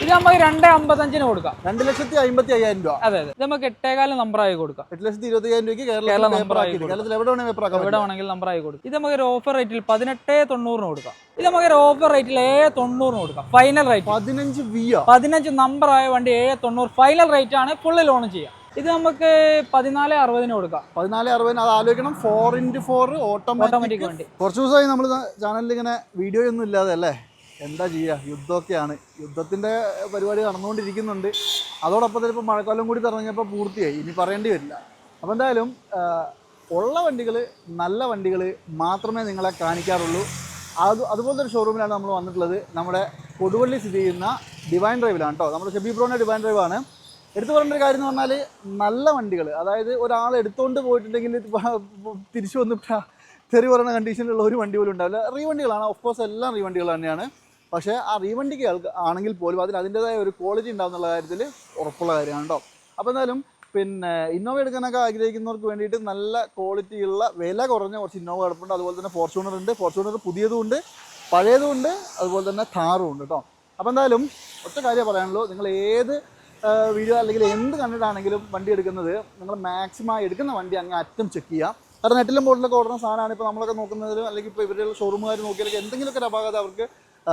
ഇത് നമുക്ക് 2,55 കൊടുക്കാം. 2,55,000 രൂപ. അതെ അതെ. ഇത് നമുക്ക് 8,4 നമ്പറായി കൊടുക്കാം. 8,25,000 രൂപയ്ക്ക് കേരളത്തിൽ എവിടെ വേണമെങ്കിൽ നമ്പറായി കൊടുക്കും. ഇത് നമുക്ക് ഒരു ഓഫർ റേറ്റിൽ 18,90 കൊടുക്കാം. ഇത് നമുക്ക് ഒരു ഓഫർ റേറ്റിൽ 7,90 കൊടുക്കാം. ഫൈനൽ റേറ്റ് 15 നമ്പറായ വണ്ടി 7,90 ഫൈനൽ റേറ്റ് ആണ്. ഫുള്ള് ലോൺ ചെയ്യാം. ഇത് നമുക്ക് 14,60 കൊടുക്കാം. 14,60. അത് ആലോചിക്കണം. 4x4 ഓട്ടോമാറ്റിക് വണ്ടി. കുറച്ച് ദിവസമായി നമ്മൾ ചാനലിൽ ഇങ്ങനെ വീഡിയോ ഒന്നും ഇല്ലാതെ അല്ലേ, എന്താ ചെയ്യുക, യുദ്ധമൊക്കെയാണ്. യുദ്ധത്തിൻ്റെ പരിപാടി നടന്നുകൊണ്ടിരിക്കുന്നുണ്ട്. അതോടൊപ്പം തന്നെ ഇപ്പോൾ മഴക്കാലം കൂടി തുടങ്ങിയപ്പോൾ പൂർത്തിയായി, ഇനി പറയേണ്ടി വരില്ല. അപ്പോൾ എന്തായാലും ഉള്ള വണ്ടികൾ, നല്ല വണ്ടികൾ മാത്രമേ നിങ്ങളെ കാണിക്കാറുള്ളൂ. അതുപോലത്തെ ഒരു ഷോറൂമിലാണ് നമ്മൾ വന്നിട്ടുള്ളത്. നമ്മുടെ കൊടുവള്ളി സ്ഥിതി ചെയ്യുന്ന ഡിവൈൻ ഡ്രൈവിലാണ് കേട്ടോ. നമ്മുടെ ഷെബി ബ്രോയുടെ ഡിവൈൻ ഡ്രൈവാണ്. എടുത്തു പറയേണ്ട ഒരു കാര്യം എന്ന് പറഞ്ഞാൽ നല്ല വണ്ടികൾ, അതായത് ഒരാൾ എടുത്തുകൊണ്ട് പോയിട്ടുണ്ടെങ്കിൽ തിരിച്ചു വന്നിട്ട് തെറി പറയുന്ന കണ്ടീഷനിലുള്ള ഒരു വണ്ടി പോലും ഉണ്ടാവില്ല. റീവണ്ടികളാണ്, ഓഫ് കോഴ്സ് എല്ലാം റീവണ്ടികൾ തന്നെയാണ്. പക്ഷേ ആ റീവണ്ടിക്ക് ആണെങ്കിൽ പോലും അതിൻ്റേതായ ഒരു ക്വാളിറ്റി ഉണ്ടാകുന്നുള്ള കാര്യത്തിൽ ഉറപ്പുള്ള കാര്യമാണ് കേട്ടോ. അപ്പോൾ എന്തായാലും ഇന്നോവ എടുക്കാനൊക്കെ ആഗ്രഹിക്കുന്നവർക്ക് വേണ്ടിയിട്ട് നല്ല ക്വാളിറ്റിയുള്ള വില കുറഞ്ഞ കുറച്ച് ഇന്നോവ കിടപ്പുണ്ട്. അതുപോലെ തന്നെ ഫോർച്യൂണർ ഉണ്ട്. ഫോർച്യൂണർ പുതിയതും ഉണ്ട്, പഴയതും ഉണ്ട്, അതുപോലെ തന്നെ ഥാറും ഉണ്ട് കേട്ടോ. അപ്പോൾ എന്തായാലും ഒറ്റ കാര്യം പറയാനുള്ളൂ, നിങ്ങൾ ഏത് വീഡിയോ അല്ലെങ്കിൽ എന്ത് കണ്ടിട്ടാണെങ്കിലും വണ്ടി എടുക്കുന്നത് നിങ്ങൾ മാക്സിമം എടുക്കുന്ന വണ്ടി അങ്ങ് അറ്റം ചെക്ക് ചെയ്യുക. കാരണം നെറ്റിലും ബോർഡിലൊക്കെ ഓടുന്ന സാധനമാണ്. ഇപ്പോൾ നമ്മളൊക്കെ നോക്കുന്നതിലും അല്ലെങ്കിൽ ഇപ്പോൾ ഇവരുടെ ഷോറൂമുകാർ നോക്കിയാലൊക്കെ എന്തെങ്കിലുമൊക്കെ ഒരു അപാകത അവർക്ക്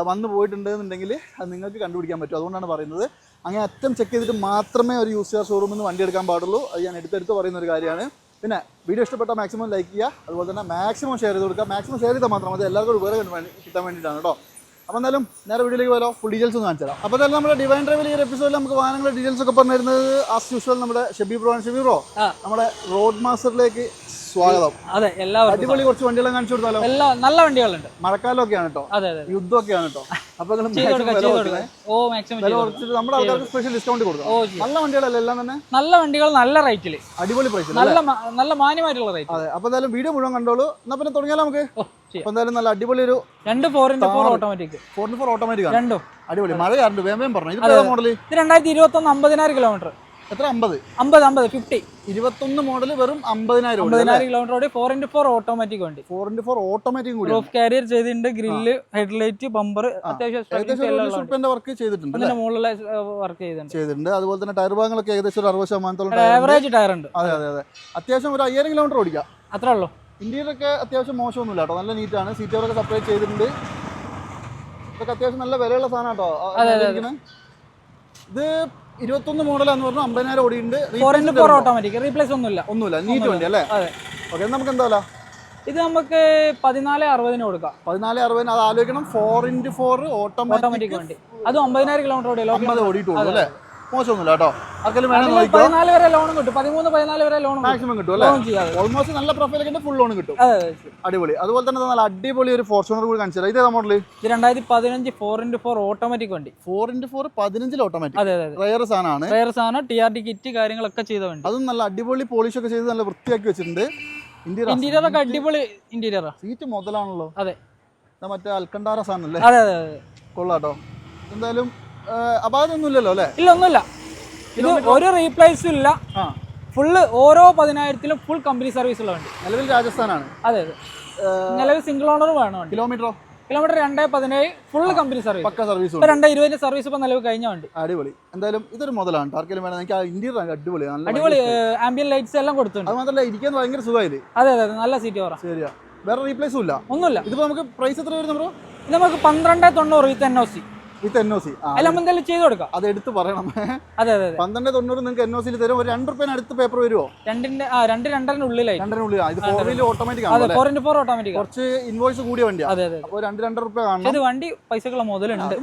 വന്നു പോയിട്ടുണ്ടെന്നുണ്ടെങ്കിൽ അത് നിങ്ങൾക്ക് കണ്ടുപിടിക്കാൻ പറ്റും. അതുകൊണ്ടാണ് പറയുന്നത് അങ്ങനെ അറ്റം ചെക്ക് ചെയ്തിട്ട് മാത്രമേ ഒരു യൂസ് ചെയ്യാർ ഷോറൂമിൽ നിന്ന് വണ്ടി എടുക്കാൻ പാടുള്ളൂ. അത് ഞാൻ എടുത്തെടുത്ത് പറയുന്ന ഒരു കാര്യമാണ്. പിന്നെ വീഡിയോ ഇഷ്ടപ്പെട്ടാൽ മാക്സിമം ലൈക്ക് ചെയ്യുക, അതുപോലെ തന്നെ മാക്സിമം ഷെയർ ചെയ്ത് കൊടുക്കുക. മാക്സിമം ഷെയർ ചെയ്താൽ മാത്രം മതി, എല്ലാവർക്കും ഉപകാരം കിട്ടാൻ വേണ്ടിയിട്ടാണ് കേട്ടോ. അപ്പോൾ എന്തായാലും നേരെ വീഡിയോയിലേക്ക് പോയാലോ, ഫുൾ ഡീറ്റെയിൽസ് ഒന്ന് കാണിച്ചു തരാം. അപ്പോൾ എന്തായാലും നമ്മുടെ ഡിവൈൻ ഡ്രൈവിൽ ഈ എപ്പിസോഡിൽ നമുക്ക് വാഹനങ്ങളുടെ ഡീറ്റെയിൽസ് ഒക്കെ പറഞ്ഞു തരുന്നത് ആസ് യൂഷ്വൽ നമ്മുടെ ഷെബി ബ്രോ ആണ്. ഷെബി ബ്രോ, നമ്മുടെ റോഡ് മാസ്റ്ററിലേക്ക് സ്വാഗതം. അതെ, എല്ലാവരും അടിപൊളി കുറച്ച് വണ്ടികളെ കാണിച്ചു കൊടുത്താലോ. എല്ലാം നല്ല വണ്ടികളുണ്ട്. മഴക്കാലമൊക്കെയാണ് കേട്ടോ, യുദ്ധമൊക്കെയാണ് കേട്ടോ. അപ്പോൾ നമ്മുടെ ആൾക്കാർക്ക് സ്പെഷ്യൽ ഡിസ്കൗണ്ട് കൊടുക്കും. നല്ല വണ്ടികളല്ലേ എല്ലാം തന്നെ, നല്ല വണ്ടികൾ, നല്ല റേറ്റിൽ, അടിപൊളി പ്രൈസ്, നല്ല മാന്യമായിട്ടുള്ള റേറ്റ്. അതെ. അപ്പോൾ എന്തായാലും വീഡിയോ മുഴുവൻ കണ്ടോളൂ. എന്നാൽ പിന്നെ തുടങ്ങിയാലോ നമുക്ക്. അപ്പോൾ എന്തായാലും നല്ല അടിപൊളി ഒരു 4x4 ഓട്ടോമാറ്റിക്, 4x4 ഓട്ടോമാറ്റിക് ആണ്. രണ്ടും അടിപൊളി. മഴ കണ്ടു വേഗം പറഞ്ഞു. ഇത് മോഡൽ 2021 50,000 കിലോമീറ്റർ. എത്ര? 50 50 21 മോഡൽ വെറും 50,000 കിലോമീറ്റർ ഓടി. 4x4 ഓട്ടോമാറ്റിക് വണ്ടി. 4x4 ഓട്ടോമാറ്റിക് കൂടി. റൂഫ് കാരിയർ ചെയ്തിട്ടുണ്ട്, ഗ്രില്ല്, ഹെഡ്ലൈറ്റ്, ബമ്പർ, അത്യാവശ്യം വർക്ക് ചെയ്തിട്ടുണ്ട്. മുകളിലെ വർക്ക് ചെയ്തിട്ടുണ്ട്. അതുപോലെ തന്നെ ടയർ ഭാഗങ്ങളൊക്കെ ഏകദേശം 60% ആവറേജ് ടയർ ഉണ്ട്. അതെ അതെ അതെ. അത്യാവശ്യം ഒരു 5,000 കിലോമീറ്റർ ഓടിക്കാം, അത്രേ ഉള്ളൂ. ഇന്ത്യയിലൊക്കെ അത്യാവശ്യം മോശമൊന്നുമില്ല കേട്ടോ, നല്ല നീറ്റാണ്. സീറ്റുകളൊക്കെ സെപ്പറേറ്റ് ചെയ്തിട്ടുണ്ട്. ഇതൊക്കെ അത്യാവശ്യം നല്ല വിലയുള്ള സാധനം കേട്ടോ. ഇത് 21 മോഡലാന്ന് പറഞ്ഞു, 50,000 ഓടിയുണ്ട്. 4x4 ഓട്ടോമാറ്റിക്, റീപ്ലേസ് ഒന്നുമില്ല, നീറ്റ് വണ്ടി അല്ലേ? ഓക്കെ. നമുക്ക് എന്താ ഇത് നമുക്ക് 14,60 കൊടുക്കാം. 14,60. അത് ആലോചിക്കണം. 4x4 ഓട്ടോമാറ്റിക് വണ്ടി, അത് 50,000 കിലോമീറ്റർ ഓടിയിട്ടുള്ളൂ അല്ലേ? മോശമൊന്നുമില്ല കേട്ടോ. ആർക്കെങ്കിലും വേണം 14 വരെ ലോൺ കിട്ടും. 13-14 വരെ ലോൺ മാക്സിമം കിട്ടും അല്ലേ? ഓൾമോസ്റ്റ് നല്ല പ്രൊഫൈലൊക്കെ ഫുൾ ലോൺ കിട്ടും. അടിപൊളി. അതുപോലെ തന്നെ നല്ല അടിപൊളി ഒരു ഫോർച്യൂണർ കൂടി കാണിച്ചു തരാം. ഇതേ മോഡൽ 2015 4x4 ഓട്ടോമാറ്റിക് വണ്ടി. 4x4 15 automatic. റയർ സാധനമാണ്. TRD കിറ്റ് കാര്യങ്ങളൊക്കെ ചെയ്ത വണ്ടി. അതും നല്ല അടിപൊളി പോളിഷ് ഒക്കെ ചെയ്ത് നല്ല വൃത്തിയാക്കി വെച്ചിട്ടുണ്ട്. ഇന്റീരിയർ ഒക്കെ അടിപൊളി ഇന്റീരിയർ. സീറ്റ് മുതലാണല്ലോ. അതെ. മറ്റേ അൽക്കണ്ടാര സാധനം അല്ലേ? അതെ അതെ അതെ. കൊള്ളാട്ടോ. എന്തായാലും അപാകതൊന്നും ഇല്ലല്ലോ അല്ലേ? ഇല്ല, ഒന്നുമില്ല. ഇത് ഒരു റീപ്ലേസും ഇല്ല. ഫുള്ള് ഓരോ 10,000-ലും ഫുൾ കമ്പനി സർവീസ് ഉള്ള വണ്ടി. നിലവിൽ രാജസ്ഥാനാണ്. അതെ അതെ. നിലവിൽ സിംഗിൾ ഓണർ വേണം. കിലോമീറ്റർ 2,17 ഫുൾ കമ്പനി സർവീസ്, പക്ക സർവീസ്. 2,20 സർവീസ് ഇപ്പൊ നിലവിൽ കഴിഞ്ഞ വണ്ടി. അടിപൊളി. എന്തായാലും ഇതൊരു മുതലാണ്. ആർക്കെങ്കിലും വേണം. എനിക്ക് ഇന്റീരിയർ അടിപൊളി, അടിപൊളി ആംബിയൻ ലൈറ്റ്സ് എല്ലാം കൊടുത്തിട്ടുണ്ട്. അത് മാത്രമല്ല ഇരിക്കാൻ ഭയങ്കര സുഖമായില്ലേ? അതെ അതെ, നല്ല സീറ്റ് പറ. ശരിയാ. വേറെ റീപ്ലേസും ഇല്ല, ഒന്നുമില്ല. ഇതിപ്പോ നമുക്ക് പ്രൈസ് എത്ര വരുന്നു ബ്രോ? ഇത് നമുക്ക് 12,90 വിത്ത് NOC. അല്ല, എന്തെങ്കിലും ചെയ്ത് കൊടുക്കാം. അത് എടുത്ത് പറയണം. അതെ അതെ. 12,90 നിങ്ങൾക്ക് NOC തരും. ഒരു 2 രൂപ അടുത്ത് പേപ്പർ വരുമോ? 2-2.5 ഇത് 4x4 ഓട്ടോമാറ്റിക് ആണ്. 4x4 automatic. കുറച്ച് ഇൻവോയ്സ് കൂടിയ വണ്ടിയാണ്. അതെ അതെ. അപ്പോൾ 2-2.5 രൂപ കാണണം. ഇത് വണ്ടി പൈസക്കുള്ള മുതലുണ്ട്.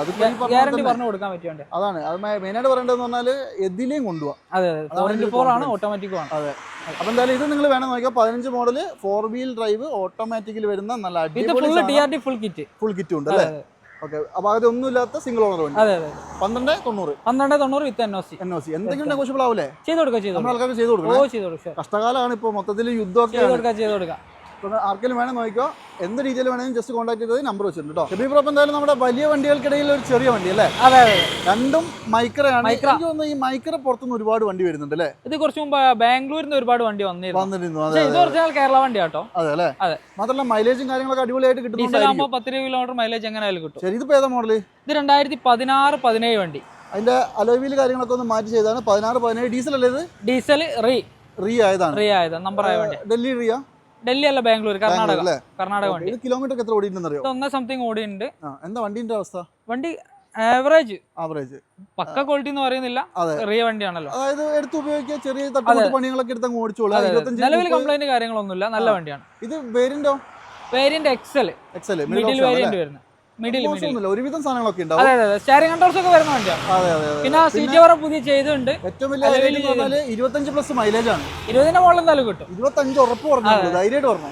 അത് ഗ്യാരണ്ടി പറഞ്ഞു കൊടുക്കാൻ പറ്റുന്നുണ്ട്. അതാണ് അത് മെയിനായിട്ട് പറയേണ്ടതെന്ന് പറഞ്ഞാൽ എതിലേയും കൊണ്ടുപോകാം. അതെ അതെ. 4x4 ആണ്, ഓട്ടോമാറ്റിക് ആണ്. അതെ. അപ്പോൾ എന്തായാലും ഇത് നിങ്ങൾ വേണം നോക്കിയാൽ 15 മോഡൽ 4 വീൽ ഡ്രൈവ് ഓട്ടോമാറ്റിക്കിൽ വരുന്ന നല്ല അടിപൊളി TRD ഫുൾ കിറ്റ് ഉണ്ട് അല്ലേ? ഓക്കെ. അപ്പോൾ അതൊന്നുമില്ലാത്ത സിംഗിൾ ഓണർ വണ്ടി. അതെ അതെ. 12,90 വിത്ത് NOC. എന്തെങ്കിലും നെഗോഷ്യബിൾ ആവൂലേ? ചെയ്ത് കൊടുക്കാം. നമ്മൾ ആൾക്കാർക്ക് ചെയ്ത് കൊടുക്കണം. കഷ്ടകാലമാണ് ഇപ്പോൾ, മൊത്തത്തിൽ യുദ്ധമൊക്കെ. ആർക്കെങ്കിലും വേണം നോക്കിക്കോ, എന്ത് ഡീറ്റെയിൽ വേണമെങ്കിലും ജസ്റ്റ് കോൺടാക്ട് ചെയ്തത് നമ്പർ വെച്ചിട്ടുണ്ട് കേട്ടോ. ഷബീബ് ബ്രോ എന്തായാലും നമ്മുടെ വലിയ വണ്ടികൾക്കിടയിൽ ഒരു ചെറിയ വണ്ടി അല്ലേ? അതെ അതെ, രണ്ടും മൈക്രയാണ്. എനിക്ക് തോന്നുന്നു ഈ മൈക്ര പുറത്തുനിന്ന് ഒരുപാട് വണ്ടി വരുന്നുണ്ട് അല്ലേ? ഇത് കുറച്ച് മുമ്പ് ബാംഗ്ലൂരിൽ നിന്ന് ഒരുപാട് വണ്ടി വന്നിരുന്നു. അതെ, ഇത് ഒറിജിനൽ കേരള വണ്ടി കേട്ടോ. അതെ അല്ലേ? അതെ. മാത്രമല്ല മൈലേജും കാര്യങ്ങളൊക്കെ അടിപൊളിയായിട്ട് കിട്ടുന്നുണ്ട്. 10 കിലോമീറ്റർ മൈലേജ് എങ്ങനെയായാലും കിട്ടും. ശരി, ഇതിപ്പോ ഏതാ മോഡല്? ഇത് 2016-17 വണ്ടി. അതിന്റെ അലോയിൽ കാര്യങ്ങളൊക്കെ ഒന്ന് മാറ്റി ചെയ്താണ്. 16-17 ഡീസൽ അല്ലേ ഇത്? ഡീസൽ റീ ആയതാണ്. നമ്പർ ആയ വണ്ടി. ഡൽഹി റിയ? ഡൽഹി അല്ല, ബാംഗ്ലൂർ, കർണാടക വണ്ടി. ഇത് കിലോമീറ്റർ എത്ര ഓടിയിട്ടുണ്ടെന്ന് അറിയോ? 1 സംതിങ് ഓടിയുണ്ട്. എന്താ വണ്ടിന്റെ അവസ്ഥ? വണ്ടി ആവറേജ് പക്ക ക്വാളിറ്റി എന്ന് പറയുന്നില്ല, റിയ വണ്ടിയാണല്ലോ. അതായത് എടുത്ത് ഉപയോഗിക്കുക, ചെറിയ തട്ടുമുട്ട് പണികളൊക്കെ എടുത്ത് അങ്ങ് ഓടിച്ചോളൂ. നിലവിൽ കംപ്ലൈന്റ് കാര്യങ്ങളൊന്നുമില്ല, നല്ല വണ്ടിയാണ്. ഇത് വേരിയന്റ് എക്സൽ മിഡിൽ വേരിയന്റ് വരുന്നത്. ഒരുവിധം സാധനങ്ങളൊക്കെ ഉണ്ടാവും. അതെ അതെ, സ്റ്റാരിംഗ് കൺട്രോൾസ് ഒക്കെ വരുന്ന വണ്ടിയാണ്. പിന്നെ സീറ്റ് കവർ പുതിയ ചെയ്തിട്ടുണ്ട്. ഏറ്റവും വലിയ 25+ മൈലേജ് ആണ്. 20ന്റെ മുകളിൽ എന്തായാലും കിട്ടും. 25 ഉറപ്പ് പറഞ്ഞു, ധൈര്യമായിട്ട് പറഞ്ഞു.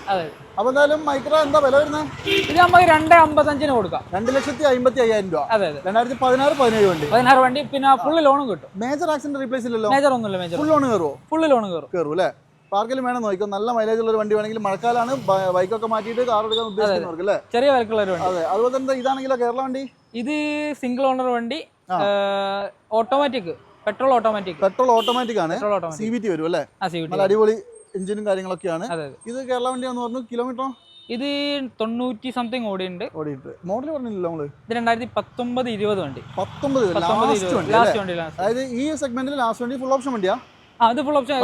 അപ്പൊ എന്തായാലും മൈക്ര എന്താ വില വരുന്നത്? ഇത് നമുക്ക് 2,55 കൊടുക്കാം. 2,55,000 രൂപ. അതെ അതെ, 2016-17 വണ്ടി. 16 വണ്ടി. പിന്നെ ഫുള്ള് ലോണും കിട്ടും. മേജർ ആക്സിഡന്റ് റീപ്ലേസ് ഇല്ലല്ലോ? മേജർ ഒന്നുമില്ല. ഫുൾ ലോൺ കയറുമോ? ഫുള്ള് ലോൺ കയറും അല്ലേ? പാർക്കിൽ വേണം നോക്കിക്കോ. നല്ല മൈലേജ് ഉള്ള ഒരു വണ്ടി വേണമെങ്കിൽ മഴക്കാലാണ് ബൈക്കൊക്കെ മാറ്റിയിട്ട് കാർ എടുക്കാൻ ഉദ്ദേശിക്കുന്നവർക്ക് അല്ലേ? ചെറിയ വിലക്കുള്ള ഒരു വണ്ടി. അതെ. അതുപോലെ തന്നെ ഇതാണെങ്കിലോ കേരള വണ്ടി? ഇത് സിംഗിൾ ഓണർ വണ്ടി, ഓട്ടോമാറ്റിക്, പെട്രോൾ ഓട്ടോമാറ്റിക് ആണ്. CVT വരും അല്ലേ? നല്ല അടിപൊളി എഞ്ചിനും കാര്യങ്ങളൊക്കെയാണ്. ഇത് കേരള വണ്ടിയാന്ന് പറഞ്ഞു. കിലോമീറ്ററോ? ഇത് 90 സംതിങ് ഓടിയുണ്ട്. മോഡൽ പറഞ്ഞില്ലല്ലോ നമ്മള്? ഇത് 2019-20 വണ്ടി. 19 ലാസ്റ്റ് വണ്ടി. അതായത് ഈ സെഗ്മെന്റിൽ ലാസ്റ്റ് വണ്ടി ഫുൾ ഓപ്ഷൻ വണ്ടിയാ? അത് full option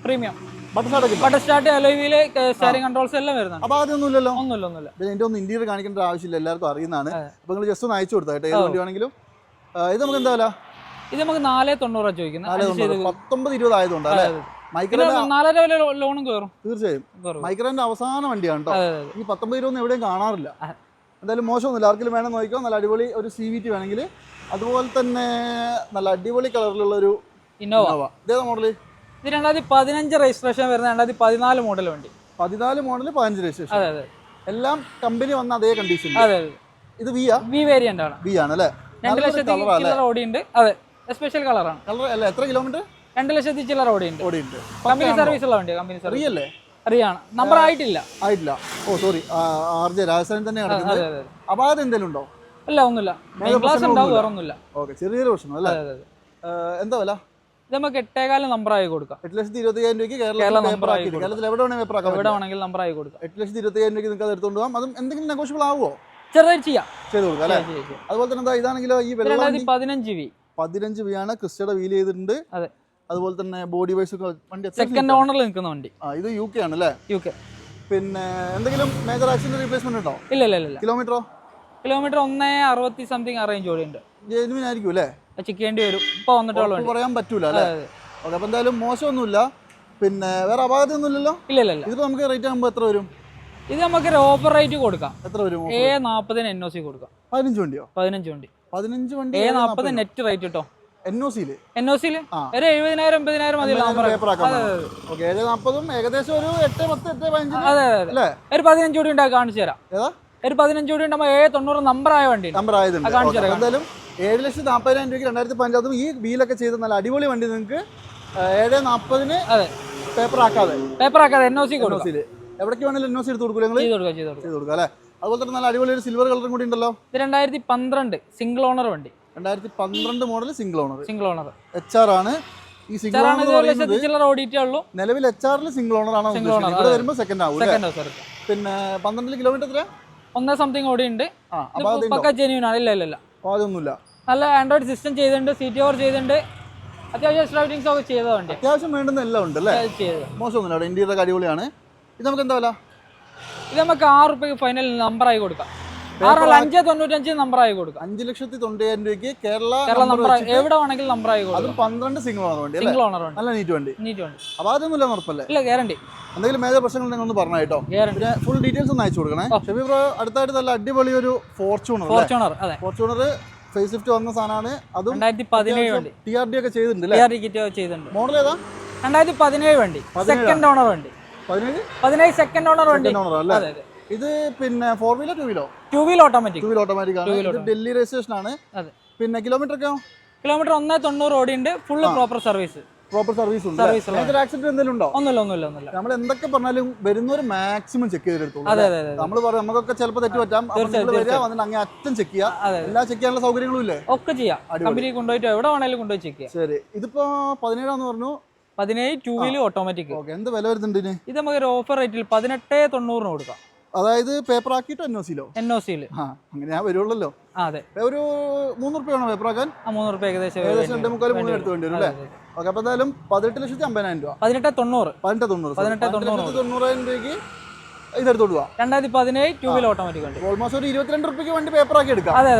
premium. Button start അലോയില് സ്റ്റാരിംഗ് കൺട്രോൾസ് എല്ലാം വരുന്നുണ്ട്. അപ്പൊ അതൊന്നുമില്ലല്ലോ? ഒന്നുമില്ല. ഇതിന്റെ ഒന്നും ഇന്റീരിയർ കാണിക്കേണ്ട ആവശ്യമില്ല, എല്ലാവർക്കും അറിയുന്നതാണ്. അപ്പൊ നിങ്ങൾ ജസ്റ്റ് ഒന്ന് അയച്ചു കൊടുത്തായിട്ട് ഏത് വണ്ടി ആണെങ്കിലും. ഇത് നമുക്ക് എന്താ വില? ഇത് നമുക്ക് 4,90 ചോദിക്കുന്നത്. 19-20 ആയതുകൊണ്ട് അല്ലേ? മൈക്രോന്റെ 4,500 ലോണും കയറും തീർച്ചയായും. മൈക്രോന്റെ അവസാന വണ്ടിയാണ് കേട്ടോ. ഈ 19-20 എവിടെയും കാണാറില്ല. എന്തായാലും മോശമൊന്നുമില്ല. ആർക്കെങ്കിലും വേണം നോക്കിക്കോ. നല്ല അടിപൊളി ഒരു CVT വേണമെങ്കിൽ. അതുപോലെ തന്നെ നല്ല അടിപൊളി കളറിലുള്ള ഒരു ഇന്നോവ. ഇതേതാ മോഡല്? ഇത് 2015 രജിസ്ട്രേഷൻ വരുന്ന 2014 മോഡൽ വണ്ടി. 14 മോഡൽ 15 രജിസ്ട്രേഷൻ. അതെ. എല്ലാം കമ്പനി വന്ന അതേ കണ്ടീഷൻ. ഇത് വി വേരിയന്റ് ആണ്. വി ആണല്ലേ? 2 ലക്ഷത്തിൽ ചില്ലറ ഓടിയുണ്ട്. അതെ, സ്പെഷ്യൽ കളറാണ്. കളർ അല്ല. എത്ര കിലോമീറ്റർ? 2 ലക്ഷത്തിൽ ചില്ലറ ഓടിയുണ്ട്. കമ്പനി സർവീസ് ഉള്ള വണ്ടി. Company service. റിയല്ലേ? അറിയാണ്. നമ്പർ ആയിട്ടില്ല. Oh sorry. RJ രാജസ്ഥാനിൽ തന്നെ കിടക്കുന്നത്. അപ്പൊ അത് എന്തെങ്കിലും ഉണ്ടോ? അല്ല, ഒന്നുമില്ല. ക്ലാസ് ഉണ്ടാവും, വേറെ ഒന്നുമില്ല. ഓക്കെ, ചെറിയൊരു പ്രശ്നം അല്ലേ? എന്താ വില? ഇത് നമുക്ക് 8,4 നമ്പറായി കൊടുക്കാം. 8,25,000 രൂപയ്ക്ക് കേരളത്തിൽ എവിടെ വേണമെങ്കിൽ നമ്പറായി കൊടുക്കാം. 8,25,000 രൂപയ്ക്ക് നിങ്ങൾക്ക് അത് എടുത്തുകൊണ്ട് പോകാം. അതും എന്തെങ്കിലും നെഗോഷ്യബിൾ ആവുമോ? ചെറുതായിട്ട് ചെയ്ത് കൊടുക്കാം അല്ലേ? അതുപോലെ തന്നെ ഇതാണെങ്കിലോ ഈ 15 V ആണ്. ക്രിസ്റ്റയുടെ വീൽ ചെയ്തിട്ടുണ്ട്. അതെ. അതുപോലെ തന്നെ ബോഡി വൈസ് വണ്ടി സെക്കൻഡ് ഓണറിൽ നിൽക്കുന്ന വണ്ടി. ഇത് UK ആണ് അല്ലേ? UK. പിന്നെ എന്തെങ്കിലും മേജർ ആക്സിഡന്റ് റീപ്ലേസ്മെന്റ് ഉണ്ടോ? ഇല്ല. കിലോമീറ്റർ 160 സംതിങ് അറേഞ്ച് ഓടിയുണ്ട്. ജെനുവിൻ ആയിരിക്കും അല്ലേ? ചെക്ക് ചെയ്യേണ്ടി വരും. ഇപ്പൊ വന്നിട്ടുള്ള പറയാൻ പറ്റൂല അല്ലേ? ഓക്കെ. അപ്പൊ എന്തായാലും മോശമൊന്നുമില്ല. പിന്നെ വേറെ അപാകതയൊന്നും ഇല്ലല്ലോ? ഇല്ല. ഇതിപ്പോ നമുക്ക് റേറ്റ് ആകുമ്പോൾ എത്ര വരും? ഇത് നമുക്ക് ഓഫർ റേറ്റ് കൊടുക്കാം. എത്ര വരും? A40 NOC കൊടുക്കാം. 15 വണ്ടിയോ? 15 വണ്ടി. A40 നെറ്റ് റേറ്റ് കിട്ടോ? NOC-ല് ഒരു 70,000-80,000 മതി. ഓക്കെ. 740 ഏകദേശം ഒരു 8-10-15. അതെ. ഒരു 15 കൂടി ഉണ്ടാക്കി കാണിച്ചു തരാം. ഒരു 15 കൂടി ഉണ്ടാകുമ്പോൾ A90 നമ്പർ ആയ വണ്ടി. എന്തായാലും 7,40,000 രൂപയ്ക്ക് 2015 ഈ വീലൊക്കെ ചെയ്ത് നല്ല അടിപൊളി വണ്ടി നിങ്ങൾക്ക് 740-ന് പേപ്പർ ആക്കാതെ NOC കൊടുക്കും. എവിടേക്ക് വേണമെങ്കിലും NOC എടുത്ത് കൊടുക്കും ചെയ്ത് കൊടുക്കുക അല്ലേ? അതുപോലെ തന്നെ നല്ല അടിപൊളി ഒരു സിൽവർ കളറും കൂടി ഉണ്ടല്ലോ. ഇത് 2012 സിംഗിൾ ഓണർ വണ്ടി. 2012 മോഡൽ സിംഗിൾ ഓണർ HR ആണ്. ഈ സിംഗിൾ ഓണർ നിലവിൽ HR-ൽ സിംഗിൾ ഓണർ ആണ്. ഇവിടെ വരുമ്പോൾ സെക്കൻഡ് ആവും. പിന്നെ 12 കിലോമീറ്റർ 1 സംതിങ് ഓടിയുണ്ട്. ജെന്യൂൻ ആണ്. ഇല്ല. അതൊന്നുമില്ല. നല്ല ആൻഡ്രോയിഡ് സിസ്റ്റം ചെയ്തിട്ടുണ്ട്. സീറ്റ് ഓവർ ചെയ്തിട്ടുണ്ട്. അത്യാവശ്യം സ്ട്രൈറ്റിംഗ്സ് ഒക്കെ ചെയ്ത വണ്ടി. അത്യാവശ്യം വേണ്ടുന്ന എല്ലാം ഉണ്ട് അല്ലേ? മോശമൊന്നുമില്ല. ഇന്റീരിയർ അടിപൊളിയാണ്. ഇത് നമുക്ക് എന്താ വില? ഇത് നമുക്ക് 6 രൂപയ്ക്ക് ഫൈനൽ നമ്പറായി കൊടുക്കാം. 595 നമ്പറായി കൊടുക്കാം. 5,90,000 രൂപയ്ക്ക് കേരള നമ്പർ എവിടെ വേണമെങ്കിലും നമ്പറായി കൊടുക്കും. 12 സിംഗിൾ ഓണർ വണ്ടി. നല്ല നീറ്റ് വണ്ടി. അപ്പൊ അതൊന്നുമില്ല, ഉറപ്പല്ലേ? ഇല്ല, ഗ്യാരണ്ടി. എന്തെങ്കിലും മേജർ പ്രശ്നങ്ങൾ ഉണ്ടെങ്കിൽ ഒന്ന് പറഞ്ഞ കേട്ടോ. പിന്നെ ഫുൾ ഡീറ്റെയിൽസ് ഒന്ന് അയച്ചു കൊടുക്കണേ. ഷബീബ് ബ്രോ അടുത്തായിട്ട് നല്ല അടിപൊളി ഒരു ഫോർച്യൂണർ ഫേസ് ലിഫ്റ്റ് വന്ന സാധനമാണ്. അതും 2017 വണ്ടി. TRD ഒക്കെ ചെയ്തിട്ടുണ്ട്. മോഡൽ ഏതാ? 2017 വണ്ടി. സെക്കൻഡ് ഓണർ വണ്ടി. 17 സെക്കൻഡ് ഓണർ വണ്ടി. ഇത് പിന്നെ 4 വീലോ 2 വീലോ? 2 വീൽ ഓട്ടോമാറ്റിക് ആണ്. ഇത് ഡൽഹി രജിസ്ട്രേഷൻ ആണ്. പിന്നെ കിലോമീറ്റർ 190 ഓടിയുണ്ട്. Full proper service. Proper service ഉണ്ട്. മേജർ ആക്സിഡന്റ് എന്തെങ്കിലും ഉണ്ടോ? ഒന്നുമില്ല. നമ്മൾ എന്തൊക്കെ പറഞ്ഞാലും വരുന്നവർ മാക്സിമം ചെക്ക് ചെയ്തെടുത്തോളൂ. അതെ. നമ്മൾ പറയും നമുക്കൊക്കെ ചിലപ്പോൾ തെറ്റ് പറ്റാം. വരിക വന്നിട്ട് അങ്ങ് അറ്റം ചെക്ക് ചെയ്യുക. എല്ലാ ചെക്ക് ചെയ്യാനുള്ള സൗകര്യങ്ങളും ഇല്ലേ? ഒക്കെ ചെയ്യാം. കമ്പനി കൊണ്ടുപോയിട്ട് എവിടെ വേണേലും കൊണ്ടുപോയി ചെക്ക് ചെയ്യാം. ശരി, ഇതിപ്പോ 17 പറഞ്ഞു. 17 2 വീല് ഓട്ടോമാറ്റിക്. എന്ത് വില വരുന്നുണ്ട് ഇതിന്? ഇത് നമുക്ക് ഒരു ഓഫർ റേറ്റിൽ 18,900 കൊടുക്കാം. അതായത് പേപ്പർ ആക്കിയിട്ടോ NOC-ലോ? NOC-ല്. അങ്ങനെ ഞാൻ വരുള്ളല്ലോ. അതെ, ഒരു 3 റുപ്യ വേണോ പേപ്പർ ആക്കാൻ? 3 റുപ്യ ഏകദേശം 2.75 എടുത്ത് വേണ്ടി വരും അല്ലേ? ഓക്കെ, അപ്പൊ എന്തായാലും 18,50,000 രൂപ. 18,900. 18,900 രൂപയ്ക്ക് ഇതെടുത്തോട്ട് പോവാം. 2017 2 വീൽ ഓട്ടോമാറ്റിക് വണ്ടി. ഓൾമോസ്റ്റ് ഒരു 22 റുപ്യക്ക് വണ്ടി പേപ്പർ ആക്കി എടുക്കാം. അതെ.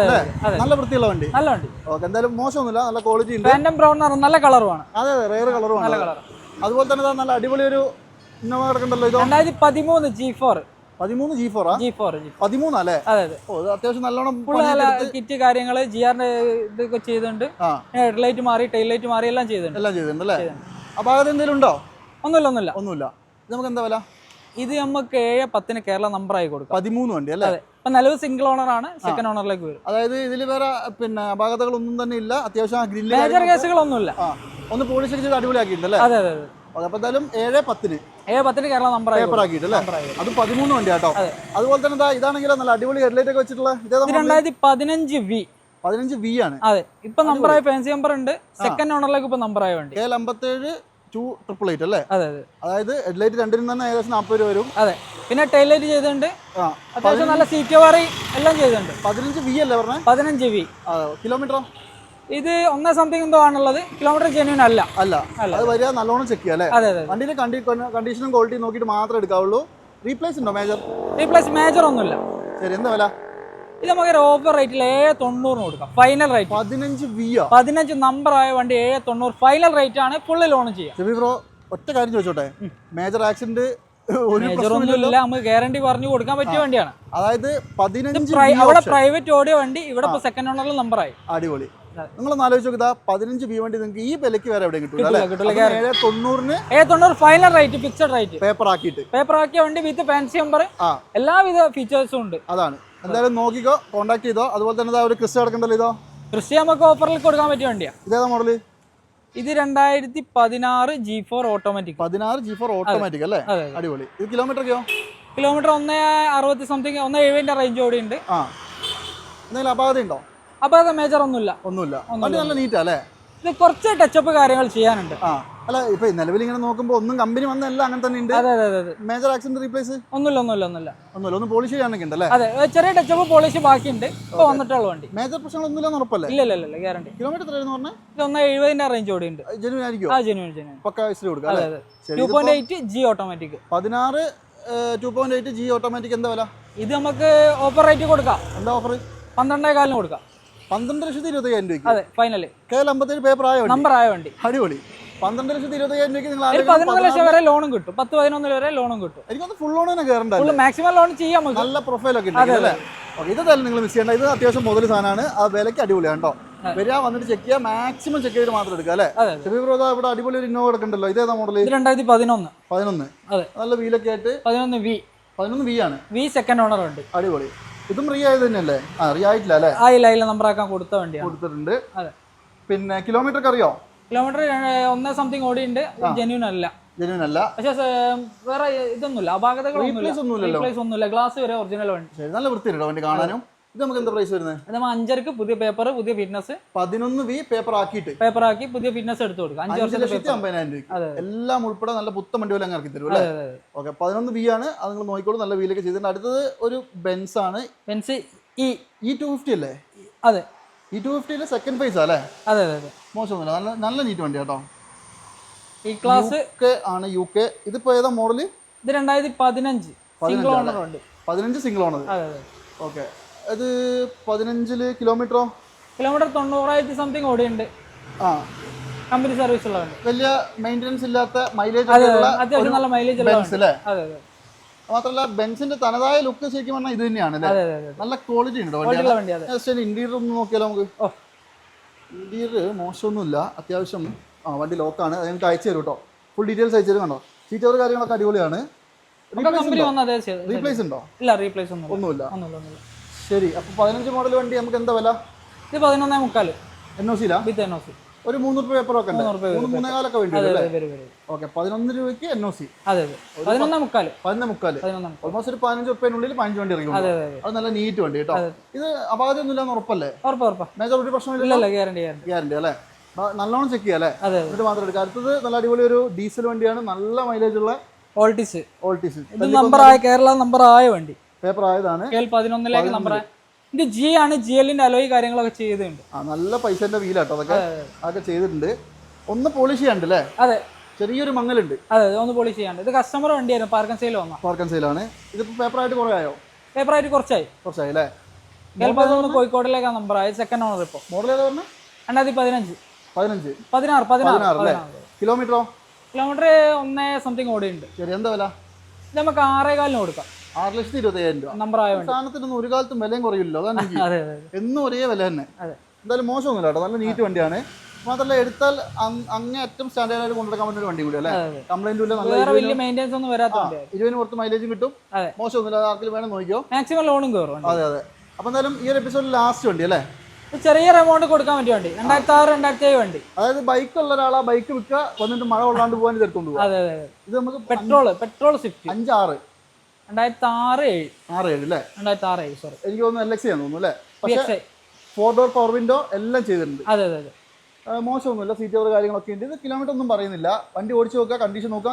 നല്ല വൃത്തിയുള്ള വണ്ടി. നല്ല വണ്ടി. ഓക്കെ, എന്തായാലും മോശമൊന്നുമില്ല, നല്ല ക്വാളിറ്റി ഉണ്ട്. ഫാൻറ്റം ബ്രൗൺ നല്ല കളറുമാണ്. അതെ, റെയർ കളറുമാണ്. നല്ല കളർ. അതുപോലെ തന്നെ നല്ല അടിപൊളി ഒരു ഇന്നോവ കിടക്കണ്ടല്ലോ. ഇത് 2013 G4. 13 G4 13 അല്ലേ? അതെ. ഓ, ഇത് അത്യാവശ്യം നല്ലോണം കിറ്റ് കാര്യങ്ങള് GR-ന്റെ ഇതൊക്കെ ചെയ്തിട്ടുണ്ട്. ഹെഡ്ലൈറ്റ് മാറി, ടൈൽ ലൈറ്റ് മാറി, എല്ലാം ചെയ്തിട്ടുണ്ട് അല്ലേ? അപ്പൊ അത് എന്തെങ്കിലും ഉണ്ടോ? ഒന്നുമില്ല. ഇത് നമുക്ക് എന്താ വില? ഇത് നമുക്ക് 7-10 കേരള നമ്പർ ആയി കൊടുക്കാം. 13 വണ്ടി അല്ലേ? ഇപ്പൊ നിലവിൽ സിംഗിൾ ഓണർ ആണ്, സെക്കൻഡ് ഓണറിലേക്ക് വരും. അതായത് ഇതിൽ വേറെ അപാകതകളൊന്നും തന്നെ ഇല്ല. അത്യാവശ്യം ഗ്രില്ല് മേജർ കേസുകളൊന്നുമില്ല. ഒന്ന് പോളിഷ് ചെയ്ത് അടിപൊളിയാക്കിയിട്ടുണ്ട്. അതെ. അപ്പൊ എന്തായാലും 7-10 കേരള നമ്പർ പേപ്പർ ആക്കിയിട്ടല്ലേ? അത് 13 വണ്ടി കേട്ടോ. അതുപോലെ തന്നെ ഇതാണെങ്കിലോ നല്ല അടിപൊളി ഹെഡ്ലൈറ്റ് ഒക്കെ വെച്ചിട്ടുള്ള 2015 V. 15 V ആണ്. അതെ, ഇപ്പൊ നമ്പർ ആയ ഫാൻസി നമ്പർ ഉണ്ട്. സെക്കൻഡ് ഓണറിലേക്ക് ഇപ്പൊ നമ്പർ ആയ വണ്ടി KL 57 288 അല്ലേ? അതെ. അതായത് ഹെഡ്ലൈറ്റ് രണ്ടിനും തന്നെ ഏകദേശം 40 രൂപ വരും. അതെ, പിന്നെ ടൈൽ ലൈറ്റ് ചെയ്തിട്ടുണ്ട്. അത്യാവശ്യം നല്ല സീറ്റ് കവറി എല്ലാം ചെയ്തിട്ടുണ്ട്. 15 V അല്ലേ പറഞ്ഞേ? 15 V. കിലോമീറ്ററോ? ഇത് 1 സംതിങ് എന്തോ ആണുള്ളത്. കിലോമീറ്റർ ജെന്യൂൻ അല്ല. അത് വരിക നല്ലോണം ചെക്ക് ചെയ്യാം അല്ലേ? അതെ. വണ്ടിയുടെ കണ്ടീഷനും ക്വാളിറ്റി നോക്കിയിട്ട് മാത്രമേ എടുക്കാവുള്ളൂ. റീപ്ലേസ് ഉണ്ടോ? മേജർ ഒന്നുമില്ല. ശരി, എന്താ വില? ഇത് നമുക്ക് ഒരു ഓഫർ റേറ്റിൽ 7,90 കൊടുക്കാം. Final rate 15 V. 15 നമ്പർ ആയ വണ്ടി 7,90 ഫൈനൽ റേറ്റ് ആണ്. ഫുള്ള് ലോൺ ചെയ്യാം. ബ്രോ, ഒറ്റ കാര്യം ചോദിച്ചോട്ടെ, മേജർ ആക്സിഡന്റ് ഒന്നുമില്ല, നമുക്ക് ഗ്യാരണ്ടി പറഞ്ഞു കൊടുക്കാൻ പറ്റിയ വണ്ടിയാണ്. അതായത് 15 അവിടെ പ്രൈവറ്റ് ഓടിയ വണ്ടി ഇവിടെ സെക്കൻഡ് ഓണറിൽ നമ്പർ ആയി. അടിപൊളി. നിങ്ങളൊന്ന് ആലോചിച്ച് നോക്കുക, 15 V വണ്ടി നിങ്ങൾക്ക് ഈ വിലക്ക് വേറെ എവിടെ കിട്ടില്ല. 7,90 final rate, fixed rate. Paper ആക്കിയ വണ്ടി വിത്ത് ഫാൻസി നമ്പർ, എല്ലാവിധ ഫീച്ചേഴ്സും ഉണ്ട്. അതാണ്. എന്തായാലും നോക്കിക്കോ, കോൺടാക്ട് ചെയ്തോ. അതുപോലെ തന്നെ ഒരു ക്രിസ്റ്റ കിടക്കണ്ടല്ലോ. ഇതോ ക്രിസ്റ്റ നമുക്ക് ഓഫറിൽ കൊടുക്കാൻ പറ്റിയ വണ്ടിയാ. ഇതേതാ മോഡല്? ഇത് 2016 G4 ഓട്ടോമാറ്റിക്. 16 G4 ഓട്ടോമാറ്റിക് അല്ലേ? അടിപൊളി. ഇത് കിലോമീറ്ററൊക്കെയോ? കിലോമീറ്റർ 160 സംതിങ്, 170 റേഞ്ച് ഓടി ഉണ്ട്. എന്തെങ്കിലും അപാകത ഉണ്ടോ? അപാകത മേജർ ഒന്നുമില്ല. നല്ല നീറ്റാ അല്ലേ? ഇത് കുറച്ച് ടച്ചപ്പ് കാര്യങ്ങൾ ചെയ്യാനുണ്ട്. അല്ല, ഇപ്പൊ നിലവിൽ ഇങ്ങനെ നോക്കുമ്പോ ഒന്നും കമ്പനി വന്നല്ല, അങ്ങനെ തന്നെ ഉണ്ട്. അതെ. മേജർ ആക്സിഡന്റ് റീപ്ലേസ് ഒന്നുമില്ല. ഒന്ന് പോളിഷ് ചെയ്യാനൊക്കെ ഉണ്ടല്ലേ? അതെ, ചെറിയ ടച്ചപ്പ് പോളിഷ് ബാക്കിയുണ്ട്. ഇപ്പൊ വന്നിട്ടുള്ള വണ്ടി. മേജർ പ്രശ്നങ്ങളൊന്നുമില്ല ഉറപ്പല്ലേ? ഇല്ല, ഗ്യാരണ്ടി. കിലോമീറ്റർ എത്രയായിരുന്നു പറഞ്ഞാൽ? ഇത് 170 റേഞ്ച് ഓടി ഉണ്ട്. ജെന്യൂൻ ആയിരിക്കും? ജെന്യൂൻ. പക്ക വയസ്സിൽ കൊടുക്കാം. 2.8 G ഓട്ടോമാറ്റിക്. 16 2.8 G automatic. എന്താ വില? ഇത് നമുക്ക് ഓഫർ റേറ്റ് കൊടുക്കാം. എന്താ ഓഫർ? 12,400 കൊടുക്കാം. 12,25,000 രൂപ. അതെ, ഫൈനലി. KL 57 പേപ്പർ ആയ നമ്പർ ആയ വണ്ടി. അടിപൊളി. 12,25,000 രൂപയ്ക്ക് നിങ്ങൾ 11 ലക്ഷം വരെ ലോണും കിട്ടും. 10-11 വരെ ലോണും കിട്ടും. എനിക്കൊന്ന് ഫുൾ ലോൺ തന്നെ കയറണ്ട. മാക്സിമം ലോൺ ചെയ്യാം. നല്ല പ്രൊഫൈലൊക്കെ ഉണ്ട് അല്ലേ? ഇതെല്ലാം നിങ്ങൾ മിസ് ചെയ്യേണ്ട. ഇത് അത്യാവശ്യം മുതൽ സാധനമാണ്. ആ വിലയ്ക്ക് അടിപൊളിയാണ് കേട്ടോ. വരിക, വന്നിട്ട് ചെക്ക് ചെയ്യുക, മാക്സിമം ചെക്ക് ചെയ്തിട്ട് മാത്രം എടുക്കുക അല്ലേ? ഇവിടെ അടിപൊളി ഒരു ഇന്നോവ എടുക്കണ്ടല്ലോ. ഇതേതാ മോഡൽ? 2011. നല്ല വീലൊക്കെ ആയിട്ട് 11 V ആണ്. സെക്കൻഡ് ഓണർ ഉണ്ട്. അടിപൊളി. ഇതും റീ ആയത് തന്നെയല്ലേ? റീ ആയിട്ടില്ല അല്ലേ? ആയില്ല, നമ്പർ ആക്കാൻ കൊടുത്ത വണ്ടിയാണ്. കൊടുത്തിട്ടുണ്ട്. പിന്നെ കിലോമീറ്റർ ഒക്കെ അറിയോ? കിലോമീറ്റർ 1 സംതിങ് ഓടി ഉണ്ട്. ജെന്യൂൻ അല്ല. പക്ഷേ വേറെ ഇതൊന്നുമില്ല, അപാകതകളൊന്നുമില്ല. ഗ്ലാസ് വരെ ഒറിജിനൽ വണ്ടി. നല്ല വൃത്തിയുണ്ടോ വണ്ടി കാണാനും? ഇത് നമുക്ക് എന്താ പ്രൈസ് വരുന്നത്? നമ്മൾ 5 പുതിയ പേപ്പർ, പുതിയ ഫിറ്റ്നസ്. 11 V പേപ്പർ ആക്കി പുതിയ ഫിറ്റ്നസ് എടുത്തു കൊടുക്കുക. 5,50,000 രൂപ എല്ലാം ഉൾപ്പെടെ നല്ല പുത്തൻ വണ്ടി പോലെ അങ്ങ് ഇറക്കി തരും അല്ലേ? ഓക്കെ, 11 V ആണ്. അത് നിങ്ങൾ നോക്കിക്കോളൂ. നല്ല വീലൊക്കെ ചെയ്തിട്ടുണ്ട്. അടുത്തത് ഒരു ബെൻസ് ആണ്. ബെൻസ് E250 അല്ലേ? അതെ, E250 സെക്കൻഡ് ഫേസ് അല്ലേ? അതെ. മോശമൊന്നുമില്ല, നല്ല നീറ്റ് വണ്ടി കേട്ടോ. ഈ ക്ലാസ് ആണ് UK. ഇതിപ്പോ ഏതാ മോഡല്? ഇത് 2015 സിംഗിൾ ഓണർ വണ്ടി. 15 സിംഗിൾ ഓണർ. ഓക്കെ, അത് 15 കിലോമീറ്ററോ? കിലോമീറ്റർ 90,000 സംതിങ് ഓടിയുണ്ട്. കമ്പനി സർവീസ് ഉള്ള വണ്ടി. വലിയ മെയിൻ്റെനൻസ് ഇല്ലാത്ത മൈലേജ് അത്യാവശ്യം നല്ല മൈലേജ് അല്ലേ? മാത്രമല്ല ബെൻസിന്റെ തനതായ ലുക്ക് ശരിക്കും പറഞ്ഞാൽ ഇത് തന്നെയാണ്. നല്ല ക്വാളിറ്റി ഉണ്ട് വണ്ടി. ഇന്റീരിയർ ഒന്ന് നോക്കിയാലോ നമുക്ക്? ഇന്റീരിയർ മോശമൊന്നുമില്ല, അത്യാവശ്യം. വണ്ടി ലോക്കാണ്. അത് ഞങ്ങൾക്ക് അയച്ചു തരും കേട്ടോ. ഫുൾ ഡീറ്റെയിൽസ് അയച്ചു തരും. കണ്ടോ, സീറ്റർ കാര്യങ്ങളൊക്കെ അടിപൊളിയാണ്. റീപ്ലേസ് ഉണ്ടോ? ഇല്ല, റീപ്ലേസ് ഒന്നുമില്ല. ശരി, അപ്പോൾ 15 മോഡൽ വണ്ടി നമുക്ക് എന്താ വില? ഇത് 11,300 NOC. വിത്ത് NOC. ഒരു 300 രൂപ പേപ്പറൊക്കെ ഉണ്ട്. 3-3.25 വേണ്ടി വരും അല്ലേ? ഓക്കെ, 11 രൂപയ്ക്ക് NOC. അതെ അതെ 11.25. 11.25. ഓൾമോസ്റ്റ് ഒരു 15 റുപ്യനുള്ളിൽ 15 വണ്ടി ഇറങ്ങി. അത് നല്ല നീറ്റ് വണ്ടി കേട്ടോ. ഇത് അപാകതയൊന്നും ഇല്ലാന്ന് ഉറപ്പല്ലേ? മേജർ ഒരു പ്രശ്നമില്ല. ഗ്യാരണ്ടി അല്ലേ? നല്ലോണം ചെക്ക് ചെയ്യാം അല്ലേ? എന്നിട്ട് മാത്രം എടുക്കുക. അടുത്തത് നല്ല അടിപൊളി ഒരു ഡീസൽ വണ്ടിയാണ്, നല്ല മൈലേജ് ഉള്ള ഓൾട്ടിസ്. കേരള നമ്പർ ആയ വണ്ടി, പേപ്പർ ആയതാണ്. 11 നമ്പർ. ഇത് G ആണ്. GL-ന്റെ അലോയ് കാര്യങ്ങളൊക്കെ ചെയ്തിട്ടുണ്ട്. നല്ല പൈസന്റെ വീലാട്ടോ അതൊക്കെ ചെയ്തിട്ടുണ്ട്. ഒന്ന് പോളിഷ് ചെയ്യാണ്ട് അല്ലേ? അതെ, ചെറിയൊരു മങ്ങലുണ്ട്. അതെ, ഒന്ന് പോളിഷ് ചെയ്യാണ്ട്. ഇത് കസ്റ്റമർ വണ്ടിയായിരുന്നു, പാർക്ക് ആൻഡ് സെയിൽ വന്ന. പാർക്ക് ആൻഡ് സെയിലാണ്. ഇതിപ്പോ പേപ്പർ ആയിട്ട് കുറെ ആയോ? പേപ്പർ ആയിട്ട് കുറച്ചായി അല്ലേ? 11 കോഴിക്കോടിലേക്കാണ് നമ്പർ ആയത്. Second owner. ഇപ്പോൾ മോഡൽ ഏതാ പറഞ്ഞത്? 2015 16 കിലോമീറ്ററോ? Kilometre 1 something ഓടിയുണ്ട്. ശരി, എന്താ വില? ഇത് നമുക്ക് 6,400 കൊടുക്കാം. 6,25,000 രൂപ. നമ്പർ ആയ വണ്ടി. സാധനത്തിനൊന്നും ഒരു കാലത്തും വിലയും കുറയില്ലല്ലോ. അതാണ് എന്നും ഒരേ വില തന്നെ. എന്തായാലും മോശമൊന്നുമില്ല കേട്ടോ, നല്ല നീറ്റ് വണ്ടിയാണ്. മാത്രമല്ല എടുത്താൽ അങ്ങേയറ്റം സ്റ്റാൻഡേർഡ് ആയിട്ട് കൊണ്ടുനടക്കാൻ പറ്റുന്ന ഒരു വണ്ടി കൂടി അല്ലേ? കംപ്ലൈന്റും ഇല്ല, നല്ല വലിയ മെയിൻ്റെനൻസ് ഒന്നും വരാത്ത 20 പുറത്ത് മൈലേജും കിട്ടും. മോശമൊന്നുമില്ല, ആർക്കെങ്കിലും വേണം നോക്കിയോ. മാക്സിമം ലോണും കയറും. അതെ. അപ്പൊ എന്തായാലും ഈ ഒരു എപ്പിസോഡിൽ ലാസ്റ്റ് വണ്ടി അല്ലേ? ചെറിയൊരു എമൗണ്ട് കൊടുക്കാൻ പറ്റിയ വണ്ടി, 2006 2007 വണ്ടി. അതായത് ബൈക്ക് ഉള്ള ഒരാളാ ബൈക്ക് വിൽക്കുക, വന്നിട്ട് മഴ കൊള്ളാണ്ട് പോകാൻ എടുത്തോണ്ട് പോകും. അതെ. ഇത് നമുക്ക് പെട്രോൾ സ്വിഫ്റ്റ് 5-6 2006-7 അല്ലേ? 2006 സോറി, എനിക്ക് തോന്നുന്നു LX ആണെന്ന് തോന്നുന്നു അല്ലേ? പക്ഷേ 4 ഡോർ പവർ വിൻഡോ എല്ലാം ചെയ്തിട്ടുണ്ട്. അതെ. മോശമൊന്നുമില്ല, സീറ്റ് കവർ കാര്യങ്ങളൊക്കെ ഉണ്ട്. ഇത് കിലോമീറ്റർ ഒന്നും പറയുന്നില്ല. വണ്ടി ഓടിച്ച് നോക്കുക, കണ്ടീഷൻ നോക്കുക.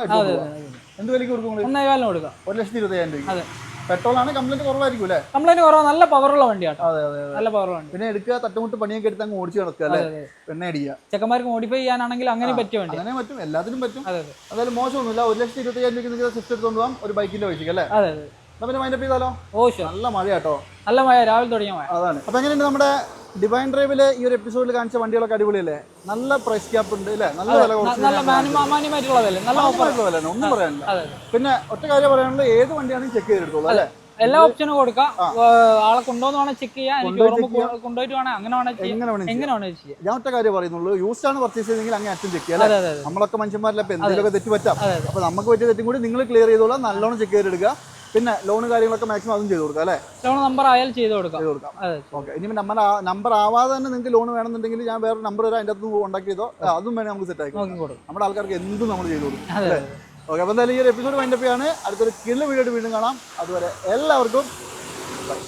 എന്ത് വിലയ്ക്ക് കൊടുക്കും? 1,400 കൊടുക്കാം. 1,20,000 രൂപ. പെട്രോൾ ആണ്. കംപ്ലൈന്റ് കുറവായിരിക്കും അല്ലേ? കംപ്ലൈന്റ് കുറവാണ്, നല്ല പവറുള്ള വണ്ടിയാണ്. അതെ. നല്ല പവറുള്ള വണ്ടി. പിന്നെ എടുക്കുക, തട്ടുമുട്ട് പണിയൊക്കെ എടുത്ത് അങ്ങ് ഓടിച്ച് നടക്കുക അല്ലേ? എണ്ണ അടിക്കുക. ചെക്കന്മാർക്ക് മോഡിഫൈ ചെയ്യാനാണെങ്കിൽ അങ്ങനെ പറ്റിയ വണ്ടി. അങ്ങനെ പറ്റും, എല്ലാത്തിനും പറ്റും. അതായത് മോശമൊന്നുമില്ല. 1,25,000 രൂപയ്ക്ക് സ്വിഫ്റ്റ് എടുത്തോണ്ട് പോകാം, ഒരു ബൈക്കിന്റെ പൈസ അല്ലേ? അതെ. പിന്നെ മൈൻഡപ്പ് ചെയ്താലോ? നല്ല മഴ കേട്ടോ, നല്ല മഴ, രാവിലെ തുടങ്ങിയ മഴ. അതാണ്. അപ്പൊ എങ്ങനെയുണ്ട് നമ്മുടെ ഡിവൈൻ ഡ്രൈവിലെ ഈ ഒരു എപ്പിസോഡിൽ കാണിച്ച വണ്ടികളൊക്കെ അടിപൊളിയല്ലേ? നല്ല പ്രൈസ് ക്യാപ്പ് ഉണ്ട് അല്ലേ? നല്ല വില മാന്യമായിട്ടുള്ള വില, നല്ല ഓഫറായിട്ടുള്ള വില, ഒന്നും പറയാനില്ല. പിന്നെ ഒറ്റ കാര്യം പറയാനുള്ളത്, ഏത് വണ്ടിയാണെങ്കിലും ചെക്ക് ചെയ്തെടുത്തോളൂ അല്ലേ? എല്ലാ ഓപ്ഷനും കൊടുക്കാം. ആളെ കൊണ്ടുവന്ന് വേണം ചെക്ക് ചെയ്യാൻ, കൊണ്ടുപോയിട്ട് വേണം, അങ്ങനെ വേണം ചെയ്യാം. ഞാൻ ഒറ്റ കാര്യം പറയുന്നുള്ളൂ, യൂസ് ആണ് പർച്ചേസ് ചെയ്തെങ്കിൽ അങ്ങനെ അറ്റം ചെക്ക് ചെയ്യാം. നമ്മളൊക്കെ മനുഷ്യന്മാരിലെ എന്തെങ്കിലുമൊക്കെ തെറ്റ് പറ്റാം. അപ്പൊ നമുക്ക് പറ്റിയ തെറ്റും കൂടി നിങ്ങൾ ക്ലിയർ ചെയ്തോളാം, നല്ലോണം ചെക്ക് ചെയ്തെടുക്കുക. പിന്നെ ലോണ് കാര്യങ്ങളൊക്കെ മാക്സിമം അതും ചെയ്ത് കൊടുക്കാം അല്ലേ? ലോൺ നമ്പർ ആയാലും ചെയ്ത് കൊടുക്കാം. ഓക്കെ. ഇനി നമ്പർ ആവാതെ തന്നെ നിങ്ങൾക്ക് ലോൺ വേണമെന്നുണ്ടെങ്കിൽ ഞാൻ വേറെ നമ്പർ വരാം, അതിൻ്റെ അകത്ത് കോൺടാക്ട് ചെയ്തോ, അതും വേണേൽ നമുക്ക് സെറ്റ് ആക്കി കൊടുക്കും. നമ്മുടെ ആൾക്കാർക്ക് എന്തും നമ്മൾ ചെയ്ത് കൊടുക്കും അല്ലേ? ഓക്കെ. അപ്പോൾ എന്തായാലും ഈ ഒരു എപ്പിസോഡ് വൈൻഡപ്പ് ചെയ്യാണ്. അടുത്തൊരു കിള്ള വീഡിയോ വീണ്ടും കാണാം. അതുവരെ എല്ലാവർക്കും ബൈ.